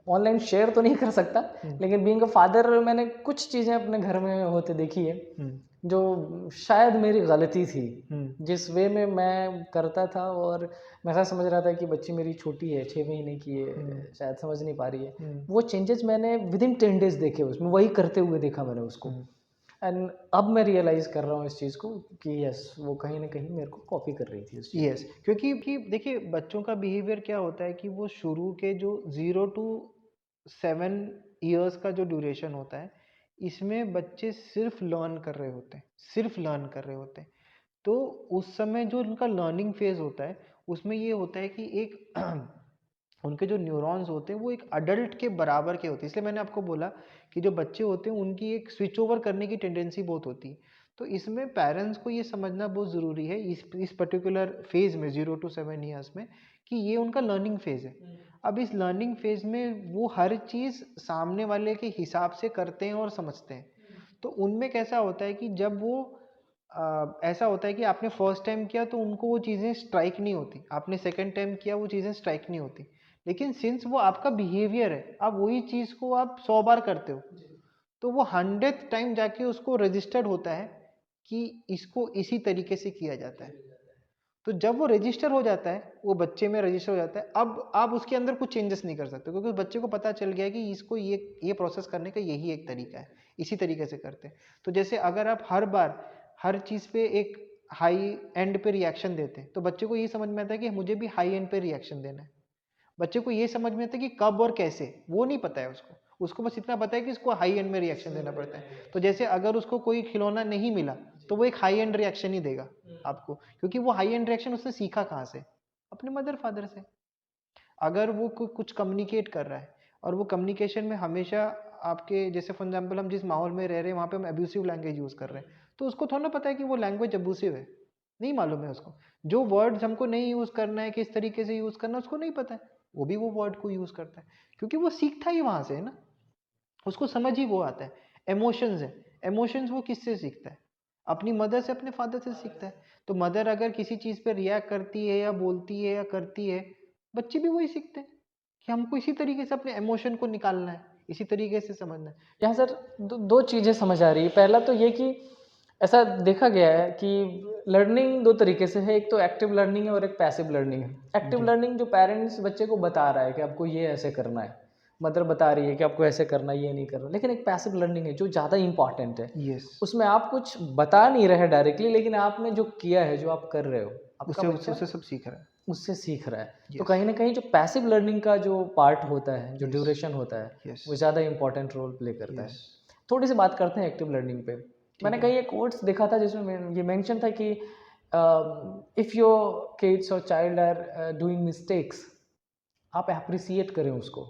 ऑनलाइन शेयर तो नहीं कर सकता, लेकिन बीइंग अ फादर मैंने कुछ चीज़ें अपने घर में होते देखी है जो शायद मेरी गलती थी, जिस वे में मैं करता था। और मैं ऐसा समझ रहा था कि बच्ची मेरी छोटी है, 6 महीने की है, शायद समझ नहीं पा रही है। वो चेंजेस मैंने विद इन 10 डेज देखे, उसमें वही करते हुए देखा मैंने उसको। एंड अब मैं रियलाइज़ कर रहा हूँ इस चीज़ को कि यस, वो कहीं ना कहीं मेरे को कॉपी कर रही थी उस चीज़ यस, क्योंकि देखिए बच्चों का बिहेवियर क्या होता है कि वो शुरू के जो 0 to 7 ईयर्स का जो ड्यूरेशन होता है, इसमें बच्चे सिर्फ लर्न कर रहे होते हैं, सिर्फ लर्न कर रहे होते हैं। तो उस समय जो उनका लर्निंग फेज होता है, उसमें ये होता है कि एक उनके जो न्यूरॉन्स होते हैं वो एक अडल्ट के बराबर के होते हैं। इसलिए मैंने आपको बोला कि जो बच्चे होते हैं उनकी एक स्विच ओवर करने की टेंडेंसी बहुत होती है। तो इसमें पेरेंट्स को ये समझना बहुत ज़रूरी है इस पर्टिकुलर फेज़ में 0 to 7 ईयर्स में, कि ये उनका लर्निंग फेज़ है। अब इस लर्निंग फेज़ में वो हर चीज़ सामने वाले के हिसाब से करते हैं और समझते हैं। तो उनमें कैसा होता है कि जब वो ऐसा होता है कि आपने फर्स्ट टाइम किया तो उनको वो चीज़ें स्ट्राइक नहीं होती, आपने सेकंड टाइम किया वो चीज़ें स्ट्राइक नहीं होती। लेकिन सिंस वो आपका बिहेवियर है, आप वही चीज़ को आप 100 बार करते हो, तो वो 100th टाइम जाके उसको रजिस्टर्ड होता है कि इसको इसी तरीके से किया जाता है। तो जब वो रजिस्टर हो जाता है, वो बच्चे में रजिस्टर हो जाता है, अब आप उसके अंदर कुछ चेंजेस नहीं कर सकते, क्योंकि उस बच्चे को पता चल गया है कि इसको ये प्रोसेस करने का यही एक तरीका है, इसी तरीके से करते हैं। तो जैसे अगर आप हर बार हर चीज़ पे एक हाई एंड पे रिएक्शन देते हैं, तो बच्चे को ये समझ में आता है कि मुझे भी हाई एंड पे रिएक्शन देना है। बच्चे को ये समझ में आता है कि कब और कैसे, वो नहीं पता है उसको। उसको बस इतना पता है कि इसको हाई एंड में रिएक्शन देना पड़ता है। तो जैसे अगर उसको कोई खिलौना नहीं मिला, तो वो एक हाई एंड रिएक्शन ही देगा आपको, क्योंकि वो हाई एंड रिएक्शन उसने सीखा कहाँ से? अपने मदर फादर से। अगर वो कुछ कम्युनिकेट कर रहा है और वो कम्युनिकेशन में हमेशा आपके, जैसे फॉर एग्जाम्पल हम जिस माहौल में रह रहे हैं वहाँ पे हम अब्यूसिव लैंग्वेज यूज़ कर रहे हैं, तो उसको थोड़ा ना पता है कि वो लैंग्वेज अब्यूसिव है, नहीं मालूम है उसको। जो वर्ड्स हमको नहीं यूज़ करना है, किस तरीके से यूज़ करना है, उसको नहीं पता है, वो भी वो वर्ड को यूज़ करता है, क्योंकि वो सीखता ही वहाँ से है ना, उसको समझ ही वो आता है। इमोशंस है, इमोशंस वो किससे सीखता है? अपनी मदर से, अपने फादर से सीखता है। तो मदर अगर किसी चीज़ पे रिएक्ट करती है या बोलती है या करती है, बच्चे भी वही सीखते हैं कि हमको इसी तरीके से अपने इमोशन को निकालना है, इसी तरीके से समझना है। यहाँ सर दो चीज़ें समझ आ रही है। पहला तो ये कि ऐसा देखा गया है कि लर्निंग दो तरीके से है, एक तो एक्टिव लर्निंग है और एक पैसिव लर्निंग है। एक्टिव लर्निंग जो पेरेंट्स बच्चे को बता रहा है कि आपको ये ऐसे करना है, मदर बता रही है कि आपको ऐसे करना है, ये नहीं करना। लेकिन एक पैसिव लर्निंग है जो ज़्यादा इंपॉर्टेंट है। यस, उसमें आप कुछ बता नहीं रहे डायरेक्टली, लेकिन आपने जो किया है, जो आप कर रहे हो, आपका उससे बच्चा उससे सब सीख रहा है। उससे सीख रहा है। तो यस, कहीं ना कहीं जो पैसिव लर्निंग का जो पार्ट होता है, जो यस, ड्यूरेशन होता है, यस, वो ज़्यादा इंपॉर्टेंट रोल प्ले करता है। यस, थोड़ी सी बात करते हैं एक्टिव लर्निंग पे। मैंने ठीक है। कहीं एक कोट्स देखा था जिसमें ये मेंशन था कि इफ़ योर किड्स और चाइल्ड आर डूइंग मिस्टेक्स, आप अप्रिसिएट करें उसको,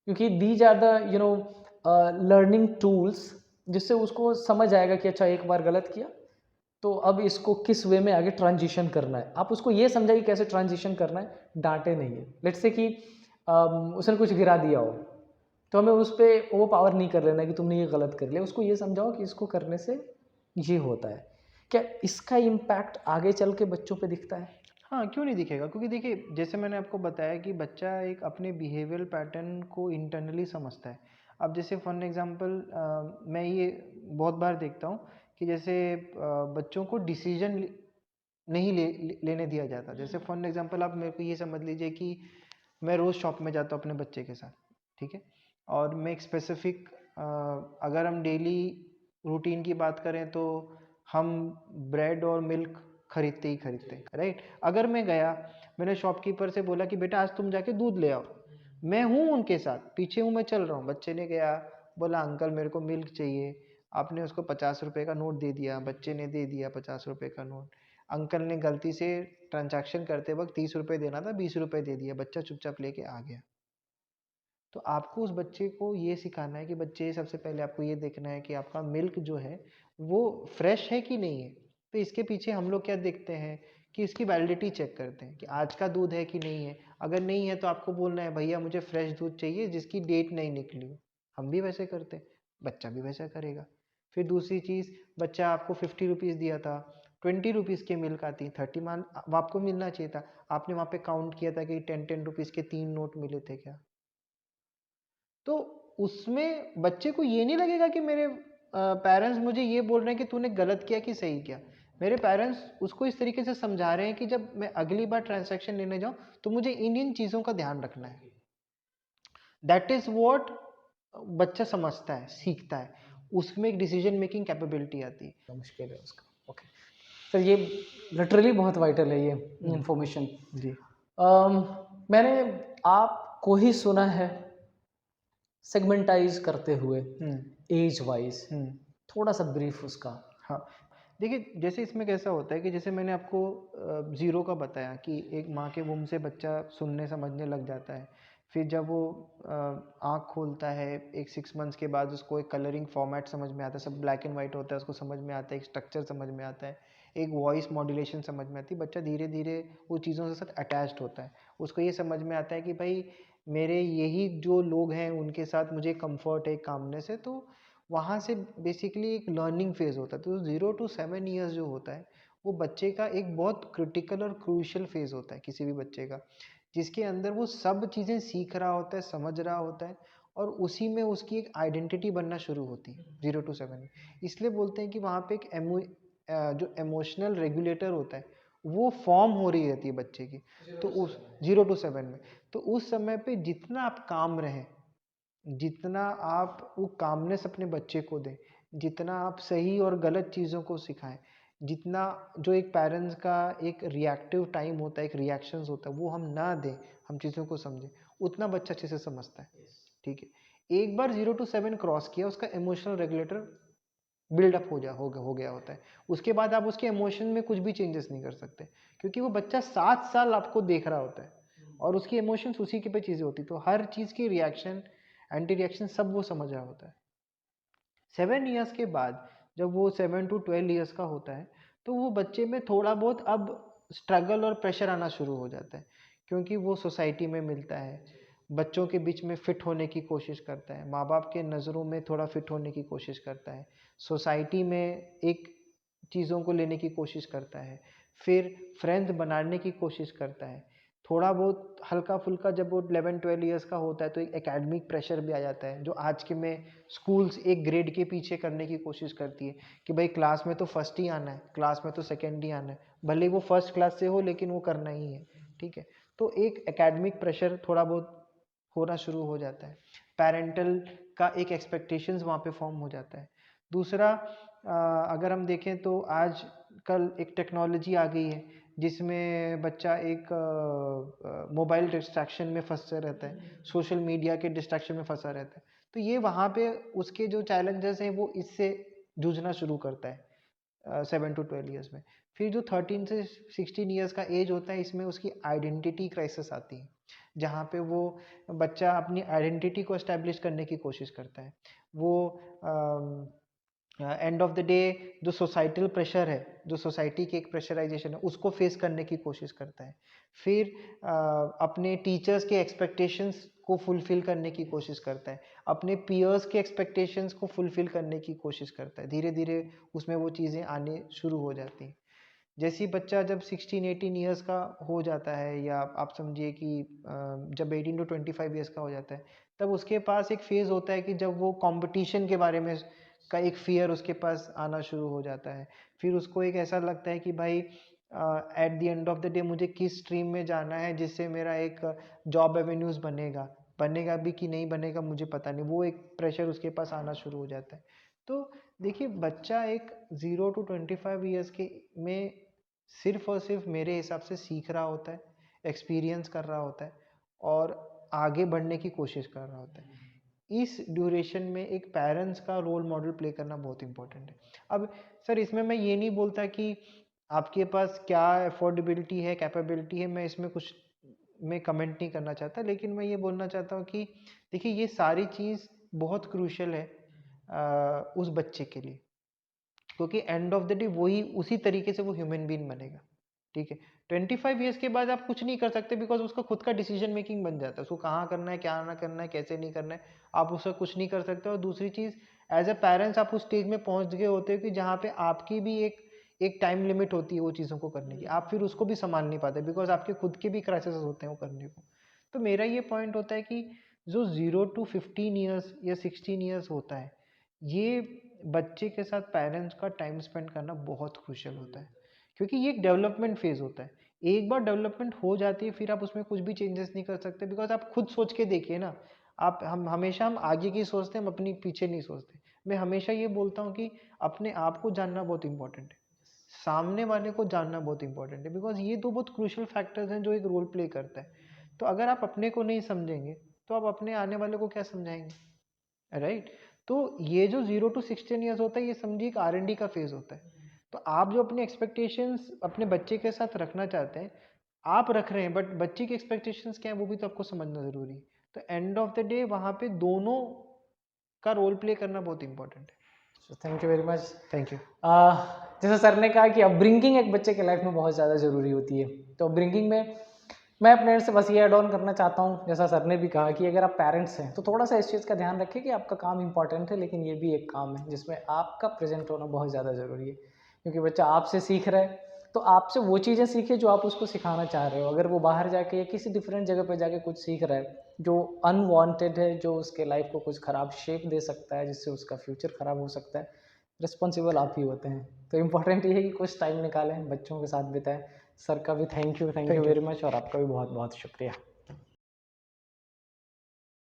क्योंकि these are the learning tools, जिससे उसको समझ आएगा कि अच्छा एक बार गलत किया तो अब इसको किस वे में आगे ट्रांजिशन करना है। आप उसको ये समझाइए कैसे ट्रांजिशन करना है, डांटे नहीं है। लेट्स से कि उसने कुछ गिरा दिया हो, तो हमें उस पर वो पावर नहीं कर लेना कि तुमने ये गलत कर लिया। उसको ये समझाओ कि इसको करने से ये होता है। क्या इसका इम्पैक्ट आगे चल के बच्चों पे दिखता है? हाँ, क्यों नहीं दिखेगा? क्योंकि देखिए, जैसे मैंने आपको बताया कि बच्चा एक अपने बिहेवियरल पैटर्न को इंटरनली समझता है। अब जैसे फॉर एग्ज़ाम्पल मैं ये बहुत बार देखता हूँ कि जैसे बच्चों को डिसीज़न नहीं लेने दिया जाता। जैसे फॉर एग्ज़ाम्पल आप मेरे को ये समझ लीजिए कि मैं रोज़ शॉप में जाता हूँ अपने बच्चे के साथ, ठीक है? और मैं एक स्पेसिफ़िक अगर हम डेली रूटीन की बात करें तो हम ब्रेड और मिल्क खरीदते ही खरीदते हैं, राइट? अगर मैं गया, मैंने शॉपकीपर से बोला कि बेटा आज तुम जाके दूध ले आओ, मैं हूँ उनके साथ, पीछे हूँ, मैं चल रहा हूँ। बच्चे ने गया, बोला अंकल मेरे को मिल्क चाहिए, आपने उसको 50 रुपए का नोट दे दिया, बच्चे ने दे दिया 50 रुपए का नोट। अंकल ने गलती से ट्रांजैक्शन करते वक्त 30 रुपए देना था, 20 रुपए दे दिया, बच्चा चुपचाप लेके आ गया। तो आपको उस बच्चे को ये सिखाना है कि बच्चे, सबसे पहले आपको ये देखना है कि आपका मिल्क जो है वो फ्रेश है कि नहीं है। तो इसके पीछे हम लोग क्या देखते हैं कि इसकी वैलिडिटी चेक करते हैं कि आज का दूध है कि नहीं है। अगर नहीं है तो आपको बोलना है भैया मुझे फ्रेश दूध चाहिए जिसकी डेट नहीं निकली हो। हम भी वैसे करते हैं, बच्चा भी वैसा करेगा। फिर दूसरी चीज़, बच्चा आपको 50 रुपीज़ दिया था, 20 रुपीज़ की मिल्क आती, 30 मान वो आपको मिलना चाहिए था। आपने वहाँ पे काउंट किया था कि 10 रुपीज़ के 3 नोट मिले थे क्या? तो उसमें बच्चे को ये नहीं लगेगा कि मेरे पेरेंट्स मुझे ये बोल रहे हैं कि तूने गलत किया कि सही किया। मेरे पेरेंट्स उसको इस तरीके से समझा रहे हैं कि जब मैं अगली बार ट्रांजैक्शन लेने जाऊं तो मुझे इन इन चीज़ों का ध्यान रखना है। दैट इज वॉट बच्चा समझता है, सीखता है, उसमें एक डिसीजन मेकिंग कैपेबिलिटी आती है। मुश्किल है उसका। ओके, सर ये लिटरली बहुत वाइटल है ये हम्म, इंफॉर्मेशन। जी। मैंने आपको ही सुना है सेगमेंटाइज करते हुए हम्म एज वाइज, हम्म थोड़ा सा ब्रीफ उसका। हाँ, देखिए जैसे इसमें कैसा होता है कि जैसे मैंने आपको ज़ीरो का बताया कि एक माँ के वूम से बच्चा सुनने समझने लग जाता है। फिर जब वो आँख खोलता है, एक 6 मंथ्स के बाद उसको एक कलरिंग फॉर्मेट समझ में आता है, सब ब्लैक एंड वाइट होता है, उसको समझ में आता है, एक स्ट्रक्चर समझ में आता है, एक वॉइस मॉड्यूलेशन समझ में आती है। बच्चा धीरे धीरे वो चीज़ों के साथ अटैच्ड होता है। उसको ये समझ में आता है कि भाई मेरे यही जो लोग हैं उनके साथ मुझे कंफर्ट है, कामनेस है। तो वहाँ से बेसिकली एक लर्निंग फेज़ होता है। तो 0 to 7 ईयर्स जो होता है वो बच्चे का एक बहुत क्रिटिकल और क्रूशियल फेज़ होता है किसी भी बच्चे का, जिसके अंदर वो सब चीज़ें सीख रहा होता है, समझ रहा होता है, और उसी में उसकी एक आइडेंटिटी बनना शुरू होती है 0 to 7 में। इसलिए बोलते हैं कि वहाँ पे एक जो इमोशनल रेगुलेटर होता है वो फॉर्म हो रही रहती है बच्चे की। तो उस 0 to 7 में, तो उस समय पे जितना आप काम रहें, जितना आप वो कामनेस अपने बच्चे को दें, जितना आप सही और गलत चीज़ों को सिखाएं, जितना जो एक पेरेंट्स का एक रिएक्टिव टाइम होता है, एक रिएक्शंस होता है, वो हम ना दें, हम चीज़ों को समझें, उतना बच्चा अच्छे से समझता है। ठीक है, एक बार 0 to 7 क्रॉस किया, उसका इमोशनल रेगुलेटर बिल्डअप हो गया होता है। उसके बाद आप उसके इमोशन में कुछ भी चेंजेस नहीं कर सकते, क्योंकि वो बच्चा 7 साल आपको देख रहा होता है और उसकी इमोशंस उसी के पे चीज़ें होती, तो हर चीज़ की रिएक्शन, एंटी रिएक्शन सब वो समझ रहा होता है। 7 ईयर्स के बाद जब वो 7 to 12 ईयर्स का होता है तो वो बच्चे में थोड़ा बहुत अब स्ट्रगल और प्रेशर आना शुरू हो जाता है, क्योंकि वो सोसाइटी में मिलता है, बच्चों के बीच में फिट होने की कोशिश करता है, माँ बाप के नज़रों में थोड़ा फिट होने की कोशिश करता है, सोसाइटी में एक चीज़ों को लेने की कोशिश करता है, फिर फ्रेंड्स बनाने की कोशिश करता है। थोड़ा बहुत हल्का फुल्का जब वो 11 12 ईयर्स का होता है तो एक एकेडमिक प्रेशर भी आ जाता है, जो आज के में स्कूल्स एक ग्रेड के पीछे करने की कोशिश करती है कि भाई क्लास में तो फर्स्ट ही आना है, क्लास में तो सेकंड ही आना है, भले वो फर्स्ट क्लास से हो लेकिन वो करना ही है। ठीक है, तो एक एकेडमिक प्रेशर थोड़ा बहुत होना शुरू हो जाता है, पेरेंटल का एक एक्सपेक्टेशंस वहाँ पे फॉर्म हो जाता है। दूसरा, अगर हम देखें तो आज कल एक टेक्नोलॉजी आ गई है जिसमें बच्चा एक मोबाइल डिस्ट्रैक्शन में फंसा रहता है, सोशल मीडिया के डिस्ट्रैक्शन में फंसा रहता है। तो ये वहाँ पे उसके जो चैलेंजेस हैं वो इससे जूझना शुरू करता है 7 to 12 ईयर्स में। फिर जो 13 से 16 ईयर्स का एज होता है, इसमें उसकी आइडेंटिटी क्राइसिस आती है, जहाँ पे वो बच्चा अपनी आइडेंटिटी को एस्टेब्लिश करने की कोशिश करता है। वो एंड ऑफ द डे जो सोसाइटल प्रेशर है, जो सोसाइटी की एक प्रेशराइजेशन है, उसको फेस करने की कोशिश करता है। फिर अपने टीचर्स के एक्सपेक्टेशंस को फुलफ़िल करने की कोशिश करता है, अपने पीयर्स के एक्सपेक्टेशंस को फुलफ़िल करने की कोशिश करता है। धीरे-धीरे उसमें वो चीज़ें आने शुरू हो जाती हैं। जैसे ही बच्चा जब 16-18 ईयर्स का हो जाता है, या आप समझिए कि जब 18 टू 25 ईयर्स का हो जाता है, तब उसके पास एक फ़ेज़ होता है कि जब वो कॉम्पिटिशन के बारे में का एक फ़ियर उसके पास आना शुरू हो जाता है। फिर उसको एक ऐसा लगता है कि भाई at the end of the day मुझे किस स्ट्रीम में जाना है जिससे मेरा एक जॉब एवेन्यूज़ बनेगा। बनेगा भी कि नहीं बनेगा मुझे पता नहीं, वो एक प्रेशर उसके पास आना शुरू हो जाता है। तो देखिए, बच्चा एक 0 टू 25 ईयर्स के में सिर्फ़ और सिर्फ़ मेरे हिसाब से सीख रहा होता है, एक्सपीरियंस कर रहा होता है और आगे बढ़ने की कोशिश कर रहा होता है। इस ड्यूरेशन में एक पेरेंट्स का रोल मॉडल प्ले करना बहुत इम्पोर्टेंट है। अब सर, इसमें मैं ये नहीं बोलता कि आपके पास क्या अफोर्डेबिलिटी है, कैपेबिलिटी है, मैं इसमें कुछ मैं कमेंट नहीं करना चाहता, लेकिन मैं ये बोलना चाहता हूँ कि देखिए, ये सारी चीज़ बहुत क्रूशियल है उस बच्चे के लिए, क्योंकि एंड ऑफ द डे वही उसी तरीके से वो ह्यूमन बीइंग बनेगा, ठीक है। 25 ईयर्स के बाद आप कुछ नहीं कर सकते, बिकॉज उसका खुद का डिसीजन मेकिंग बन जाता है, उसको कहाँ करना है, क्या ना करना है, कैसे नहीं करना है, आप उसका कुछ नहीं कर सकते। और दूसरी चीज़, एज अ पेरेंट्स आप उस स्टेज में पहुँच गए होते हो कि जहाँ पे आपकी भी एक टाइम लिमिट होती है वो चीज़ों को करने की, आप फिर उसको भी संभाल नहीं पाते, बिकॉज आपके खुद के भी क्राइसिस होते हैं वो करने को। तो मेरा ये पॉइंट होता है कि जो 0 टू 15 ईयर्स या 16 ईयर्स होता है, ये बच्चे के साथ पेरेंट्स का टाइम स्पेंड करना बहुत क्रूशियल होता है, क्योंकि ये एक डेवलपमेंट फेज़ होता है। एक बार डेवलपमेंट हो जाती है, फिर आप उसमें कुछ भी चेंजेस नहीं कर सकते, बिकॉज़ आप खुद सोच के देखिए ना, आप हम आगे की सोचते हैं, हम अपनी पीछे नहीं सोचते। मैं हमेशा ये बोलता हूँ कि अपने आप को जानना बहुत इम्पोर्टेंट है, सामने वाले को जानना बहुत इम्पोर्टेंट है, बिकॉज़ ये 2 बहुत क्रूशियल फैक्टर्स हैं जो एक रोल प्ले करता है। तो अगर आप अपने को नहीं समझेंगे, तो आप अपने आने वाले को क्या समझाएँगे? राइट। तो ये जो 0 टू 16 ईयर्स होता है, ये समझिए एक R&D का फेज होता है। तो आप जो अपने एक्सपेक्टेशंस अपने बच्चे के साथ रखना चाहते हैं, आप रख रहे हैं, बट बच्चे की एक्सपेक्टेशंस क्या है वो भी तो आपको समझना जरूरी है। तो एंड ऑफ द डे वहां पे दोनों का रोल प्ले करना बहुत इंपॉर्टेंट है। Thank you very much. Thank you. जैसा सर ने कहा कि अपब्रिंगिंग एक बच्चे के लाइफ में बहुत ज़्यादा ज़रूरी होती है, तो अपब्रिंगिंग में मैं अपने एंड से बस ये ऐड ऑन करना चाहता हूँ, जैसा सर ने भी कहा कि अगर आप पेरेंट्स हैं तो थोड़ा सा इस चीज़ का ध्यान रखें कि आपका काम इंपॉर्टेंट है, लेकिन ये भी एक काम है जिसमें आपका प्रेजेंट होना बहुत ज़्यादा ज़रूरी है, क्योंकि बच्चा आपसे सीख रहा है तो आपसे वो चीज़ें सीखे जो आप उसको सिखाना चाह रहे हो। अगर वो बाहर जाके या किसी डिफरेंट जगह पर जाके कुछ सीख रहा है जो अनवांटेड है, जो उसके लाइफ को कुछ ख़राब शेप दे सकता है, जिससे उसका फ्यूचर ख़राब हो सकता है, रिस्पॉन्सिबल आप ही होते हैं। तो इम्पॉर्टेंट ये है कि कुछ टाइम निकालें, बच्चों के साथ बिताएं। सर का भी thank you thank you. Very much, और आपका भी बहुत बहुत शुक्रिया।